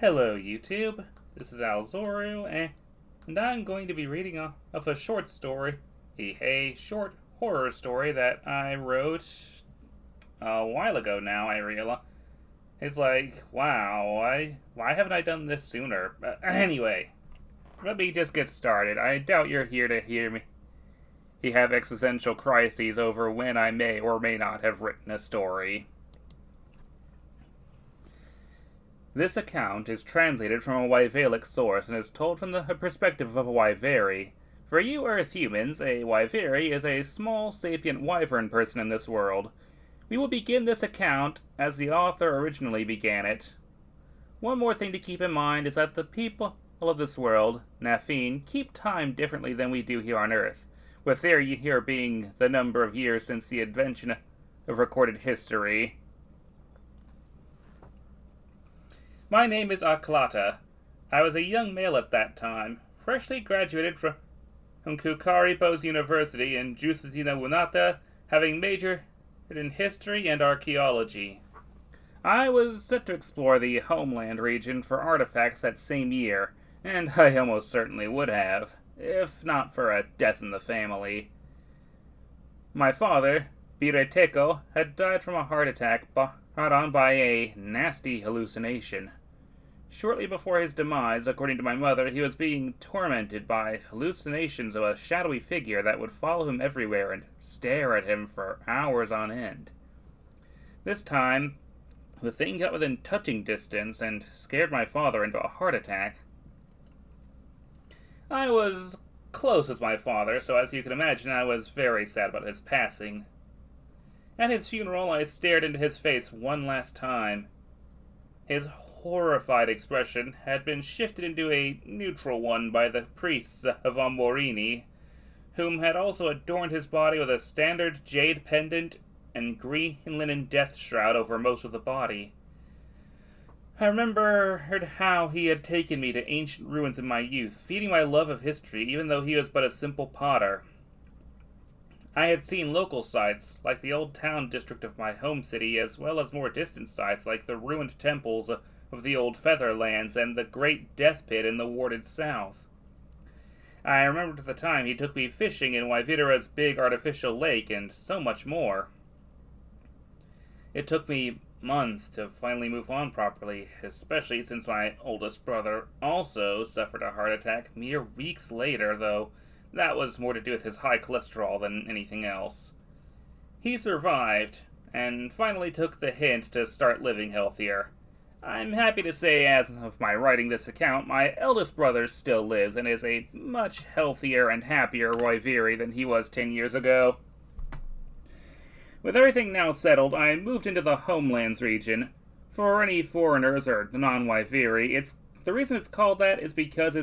Hello, YouTube. This is Alzoru, and I'm going to be reading of a short story, a short horror story that I wrote a while ago now, I realize. It's like, wow, why haven't I done this sooner? Anyway, let me just get started. I doubt you're here to hear me. You have existential crises over when I may or may not have written a story. This account is translated from a Wyveric source and is told from the perspective of a Wyveri. For you Earth humans, a Wyveri is a small, sapient wyvern person in this world. We will begin this account as the author originally began it. One more thing to keep in mind is that the people of this world, Nafine, keep time differently than we do here on Earth, with their year being the number of years since the invention of recorded history. My name is Aklata. I was a young male at that time, freshly graduated from Kukaripos University in Justina Wunata, having majored in history and archaeology. I was set to explore the homeland region for artifacts that same year, and I almost certainly would have, if not for a death in the family. My father, Bireteko, had died from a heart attack brought on by a nasty hallucination. Shortly before his demise, according to my mother, he was being tormented by hallucinations of a shadowy figure that would follow him everywhere and stare at him for hours on end. This time, the thing got within touching distance and scared my father into a heart attack. I was close with my father, so as you can imagine, I was very sad about his passing. At his funeral, I stared into his face one last time. His horrified expression had been shifted into a neutral one by the priests of Amorini, whom had also adorned his body with a standard jade pendant and green linen death shroud over most of the body. I remembered how he had taken me to ancient ruins in my youth, feeding my love of history even though he was but a simple potter. I had seen local sites, like the old town district of my home city, as well as more distant sites like the ruined temples of the old Featherlands and the great death pit in the warded south. I remembered at the time he took me fishing in Wyvidera's big artificial lake and so much more. It took me months to finally move on properly, especially since my oldest brother also suffered a heart attack mere weeks later, though that was more to do with his high cholesterol than anything else. He survived, and finally took the hint to start living healthier. I'm happy to say, as of my writing this account, my eldest brother still lives and is a much healthier and happier Wyveri than he was 10 years ago. With everything now settled, I moved into the Homelands region. For any foreigners or non-Wyveri, the reason it's called that is because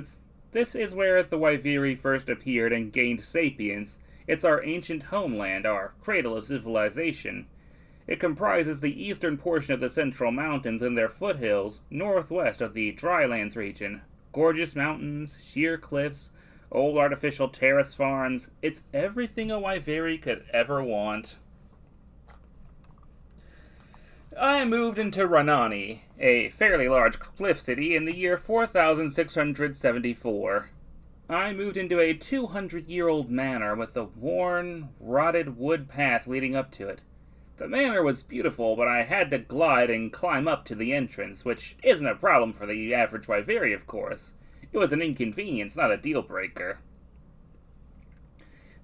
this is where the Wyveri first appeared and gained sapience. It's our ancient homeland, our cradle of civilization. It comprises the eastern portion of the Central Mountains and their foothills, northwest of the Drylands region. Gorgeous mountains, sheer cliffs, old artificial terrace farms. It's everything a Wyveri could ever want. I moved into Ranani, a fairly large cliff city, in the year 4674. I moved into a 200-year-old manor with a worn, rotted wood path leading up to it. The manor was beautiful, but I had to glide and climb up to the entrance, which isn't a problem for the average Wyveri, of course. It was an inconvenience, not a deal-breaker.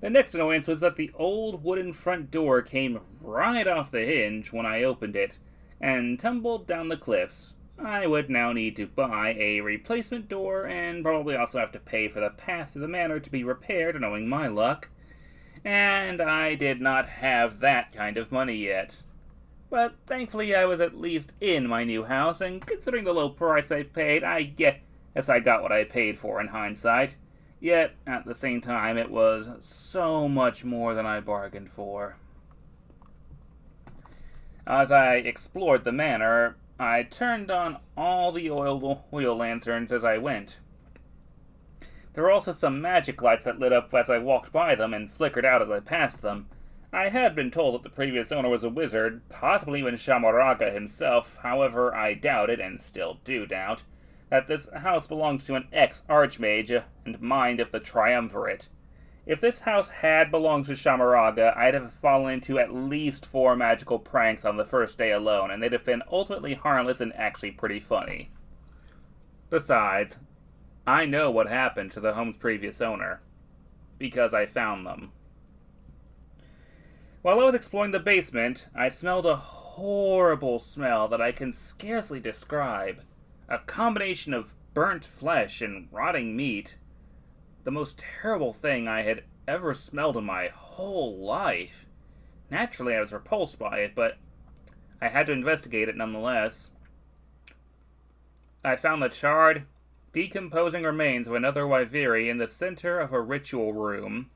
The next annoyance was that the old wooden front door came right off the hinge when I opened it, and tumbled down the cliffs. I would now need to buy a replacement door, and probably also have to pay for the path to the manor to be repaired, knowing my luck. And I did not have that kind of money yet. But thankfully I was at least in my new house, and considering the low price I paid, I guess I got what I paid for in hindsight. Yet, at the same time, it was so much more than I bargained for. As I explored the manor, I turned on all the oil lanterns as I went. There were also some magic lights that lit up as I walked by them and flickered out as I passed them. I had been told that the previous owner was a wizard, possibly even Shamaraga himself. However, I doubted, and still do doubt. that this house belonged to an ex-archmage and mind of the Triumvirate. If this house had belonged to Shamaraga, I'd have fallen into at least 4 magical pranks on the first day alone, and they'd have been ultimately harmless and actually pretty funny. Besides, I know what happened to the home's previous owner, because I found them. While I was exploring the basement, I smelled a horrible smell that I can scarcely describe. A combination of burnt flesh and rotting meat. The most terrible thing I had ever smelled in my whole life. Naturally, I was repulsed by it, but I had to investigate it nonetheless. I found the charred, decomposing remains of another Wyveri in the center of a ritual room.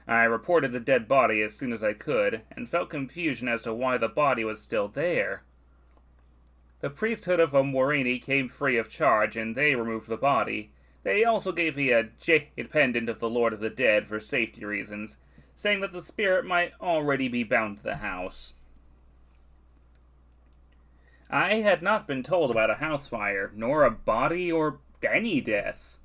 I reported the dead body as soon as I could, and felt confusion as to why the body was still there. The priesthood of Morini came free of charge, and they removed the body. They also gave me a jade pendant of the Lord of the Dead for safety reasons, saying that the spirit might already be bound to the house. I had not been told about a house fire, nor a body or any deaths.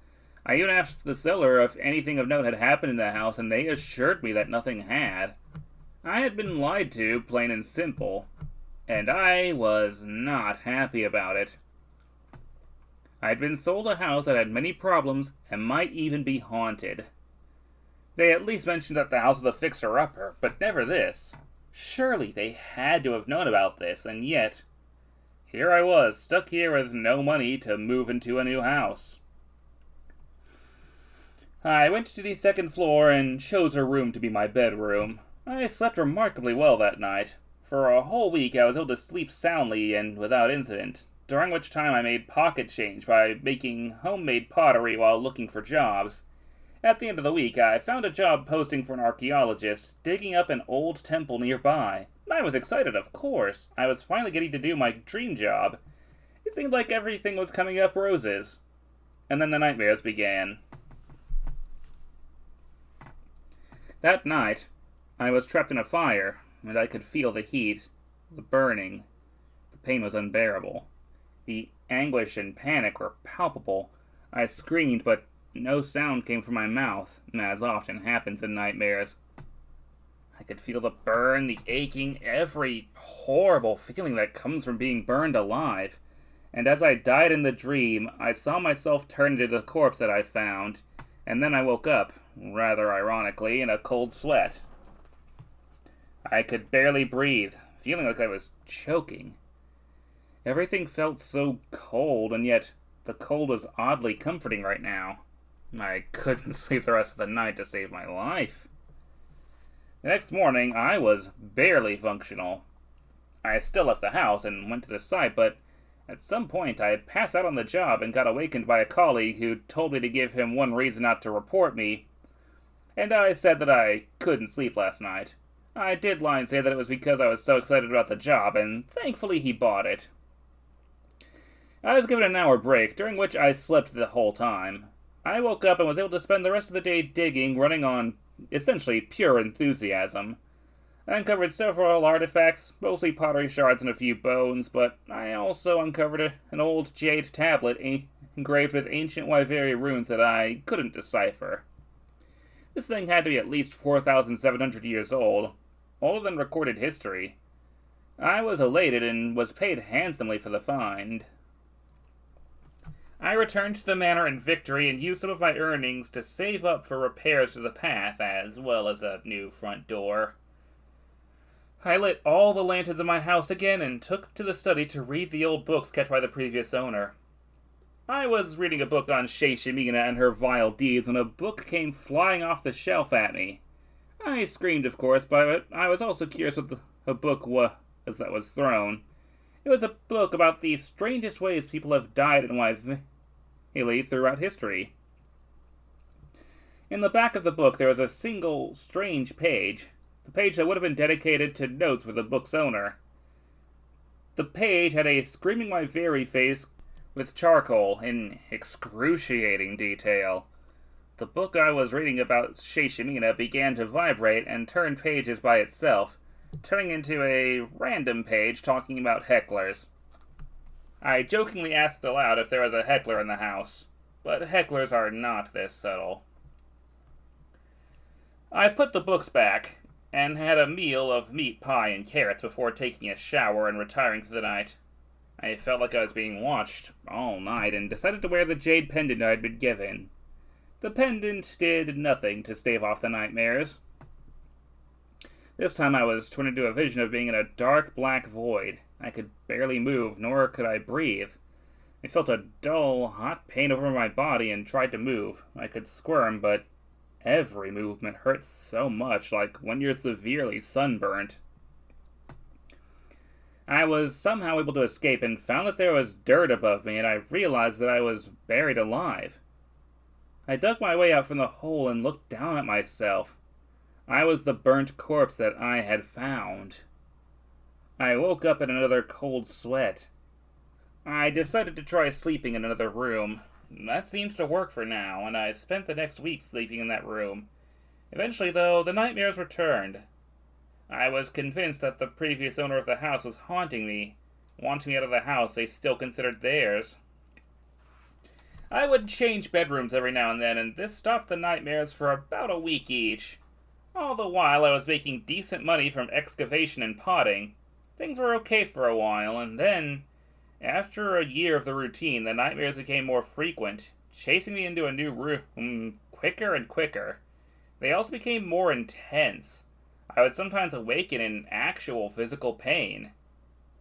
I even asked the seller if anything of note had happened in the house, and they assured me that nothing had. I had been lied to, plain and simple, and I was not happy about it. I had been sold a house that had many problems and might even be haunted. They at least mentioned that the house was a fixer-upper, but never this. Surely they had to have known about this, and yet, here I was, stuck here with no money to move into a new house. I went to the second floor and chose her room to be my bedroom. I slept remarkably well that night. For a whole week I was able to sleep soundly and without incident, during which time I made pocket change by making homemade pottery while looking for jobs. At the end of the week, I found a job posting for an archaeologist, digging up an old temple nearby. I was excited, of course. I was finally getting to do my dream job. It seemed like everything was coming up roses. And then the nightmares began. That night, I was trapped in a fire, and I could feel the heat, the burning. The pain was unbearable. The anguish and panic were palpable. I screamed, but no sound came from my mouth, as often happens in nightmares. I could feel the burn, the aching, every horrible feeling that comes from being burned alive. And as I died in the dream, I saw myself turn into the corpse that I found, and then I woke up, rather ironically, in a cold sweat. I could barely breathe, feeling like I was choking. Everything felt so cold, and yet the cold was oddly comforting right now. I couldn't sleep the rest of the night to save my life. The next morning, I was barely functional. I still left the house and went to the site, but at some point I passed out on the job and got awakened by a colleague who told me to give him one reason not to report me, and I said that I couldn't sleep last night. I did lie and say that it was because I was so excited about the job, and thankfully he bought it. I was given an hour break, during which I slept the whole time. I woke up and was able to spend the rest of the day digging, running on essentially pure enthusiasm. I uncovered several artifacts, mostly pottery shards and a few bones, but I also uncovered an old jade tablet engraved with ancient Wyveri runes that I couldn't decipher. This thing had to be at least 4,700 years old, older than recorded history. I was elated and was paid handsomely for the find. I returned to the manor in victory and used some of my earnings to save up for repairs to the path, as well as a new front door. I lit all the lanterns in my house again and took to the study to read the old books kept by the previous owner. I was reading a book on Sheishimina and her vile deeds when a book came flying off the shelf at me. I screamed, of course, but I was also curious what the book was that was thrown. It was a book about the strangest ways people have died in Wyveri throughout history. In the back of the book there was a single strange page, the page that would have been dedicated to notes for the book's owner. The page had a screaming Wyveri face with charcoal in excruciating detail. The book I was reading about Sheishimina began to vibrate and turn pages by itself, turning into a random page talking about hecklers. I jokingly asked aloud if there was a heckler in the house, but hecklers are not this subtle. I put the books back, and had a meal of meat pie and carrots before taking a shower and retiring for the night. I felt like I was being watched all night and decided to wear the jade pendant I had been given. The pendant did nothing to stave off the nightmares. This time I was torn into a vision of being in a dark black void. I could barely move, nor could I breathe. I felt a dull, hot pain over my body and tried to move. I could squirm, but every movement hurts so much, like when you're severely sunburnt. I was somehow able to escape and found that there was dirt above me, and I realized that I was buried alive. I dug my way out from the hole and looked down at myself. I was the burnt corpse that I had found. I woke up in another cold sweat. I decided to try sleeping in another room. That seems to work for now, and I spent the next week sleeping in that room. Eventually, though, the nightmares returned. I was convinced that the previous owner of the house was haunting me, wanting me out of the house they still considered theirs. I would change bedrooms every now and then, and this stopped the nightmares for about a week each. All the while I was making decent money from excavation and potting. Things were okay for a while, and then, after a year of the routine, the nightmares became more frequent, chasing me into a new room quicker and quicker. They also became more intense. I would sometimes awaken in actual physical pain.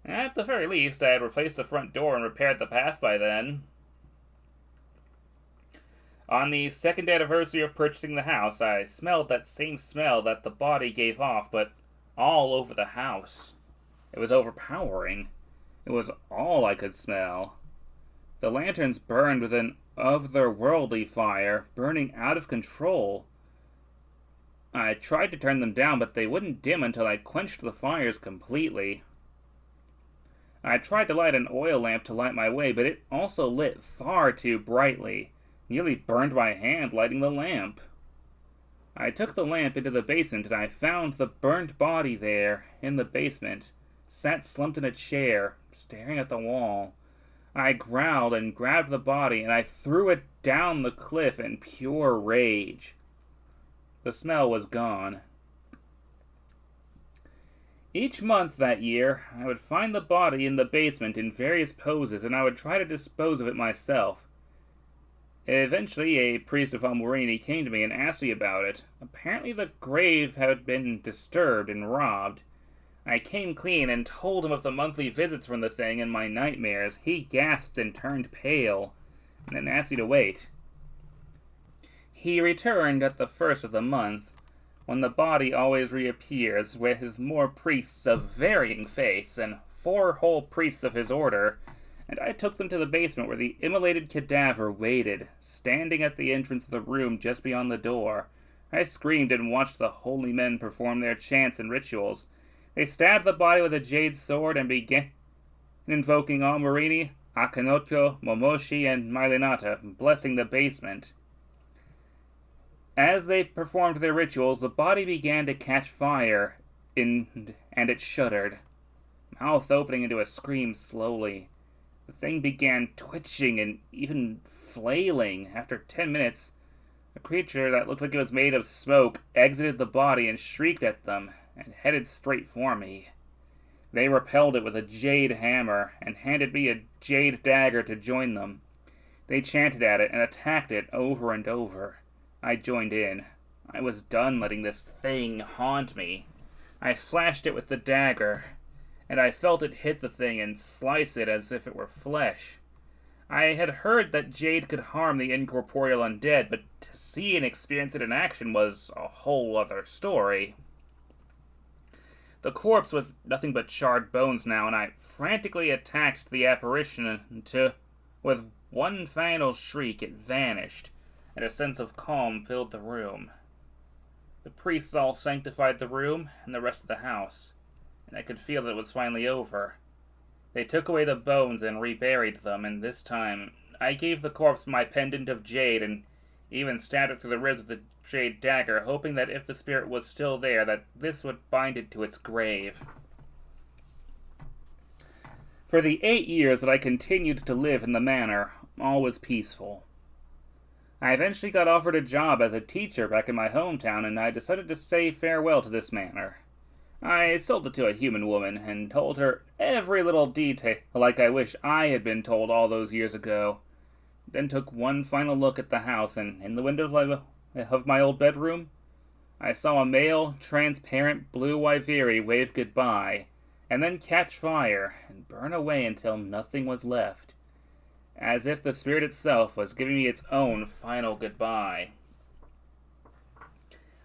At the very least, I had replaced the front door and repaired the path by then. On the second anniversary of purchasing the house, I smelled that same smell that the body gave off, but all over the house. It was overpowering. It was all I could smell. The lanterns burned with an otherworldly fire, burning out of control. I tried to turn them down, but they wouldn't dim until I quenched the fires completely. I tried to light an oil lamp to light my way, but it also lit far too brightly. Nearly burned my hand lighting the lamp. I took the lamp into the basement and I found the burnt body there, in the basement, sat slumped in a chair, staring at the wall. I growled and grabbed the body and I threw it down the cliff in pure rage. The smell was gone. Each month that year, I would find the body in the basement in various poses and I would try to dispose of it myself. Eventually, a priest of Amorini came to me and asked me about it. Apparently the grave had been disturbed and robbed. I came clean and told him of the monthly visits from the thing and my nightmares. He gasped and turned pale, and then asked me to wait. He returned at the first of the month, when the body always reappears, with more priests of varying faiths, and 4 whole priests of his order, and I took them to the basement where the immolated cadaver waited, standing at the entrance of the room just beyond the door. I screamed and watched the holy men perform their chants and rituals. They stabbed the body with a jade sword and began invoking Amorini, Akhenotyo, Momoshi, and Mylinata, blessing the basement. As they performed their rituals, the body began to catch fire, and it shuddered, mouth opening into a scream slowly. The thing began twitching and even flailing. After 10 minutes, a creature that looked like it was made of smoke exited the body and shrieked at them, and headed straight for me. They repelled it with a jade hammer, and handed me a jade dagger to join them. They chanted at it and attacked it over and over. I joined in. I was done letting this thing haunt me. I slashed it with the dagger, and I felt it hit the thing and slice it as if it were flesh. I had heard that jade could harm the incorporeal undead, but to see and experience it in action was a whole other story. The corpse was nothing but charred bones now, and I frantically attacked the apparition until, with one final shriek, it vanished, and a sense of calm filled the room. The priests all sanctified the room and the rest of the house, and I could feel that it was finally over. They took away the bones and reburied them, and this time I gave the corpse my pendant of jade and even stabbed it through the ribs with the jade dagger, hoping that if the spirit was still there, that this would bind it to its grave. For the 8 years that I continued to live in the manor, all was peaceful. I eventually got offered a job as a teacher back in my hometown, and I decided to say farewell to this manor. I sold it to a human woman and told her every little detail like I wish I had been told all those years ago. Then took one final look at the house, and in the window of my old bedroom, I saw a male, transparent blue Wyveri wave goodbye, and then catch fire and burn away until nothing was left, as if the spirit itself was giving me its own final goodbye.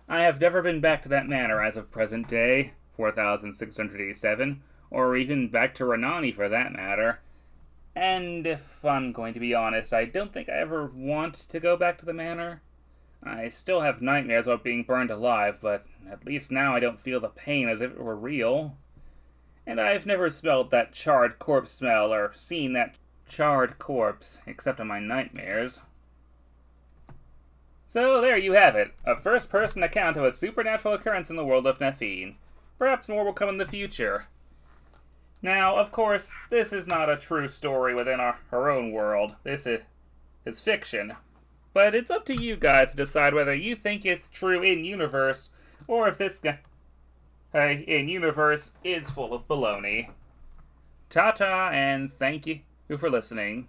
I have never been back to that manor as of present day, 4687, or even back to Renani for that matter. And if I'm going to be honest, I don't think I ever want to go back to the manor. I still have nightmares about being burned alive, but at least now I don't feel the pain as if it were real. And I've never smelled that charred corpse smell or seen that charred corpse, except in my nightmares. So there you have it, a first-person account of a supernatural occurrence in the world of Nefine. Perhaps more will come in the future. Now, of course, this is not a true story within our own world. This is fiction. But it's up to you guys to decide whether you think it's true in-universe, or if this guy in-universe is full of baloney. Ta-ta, and thank you for listening.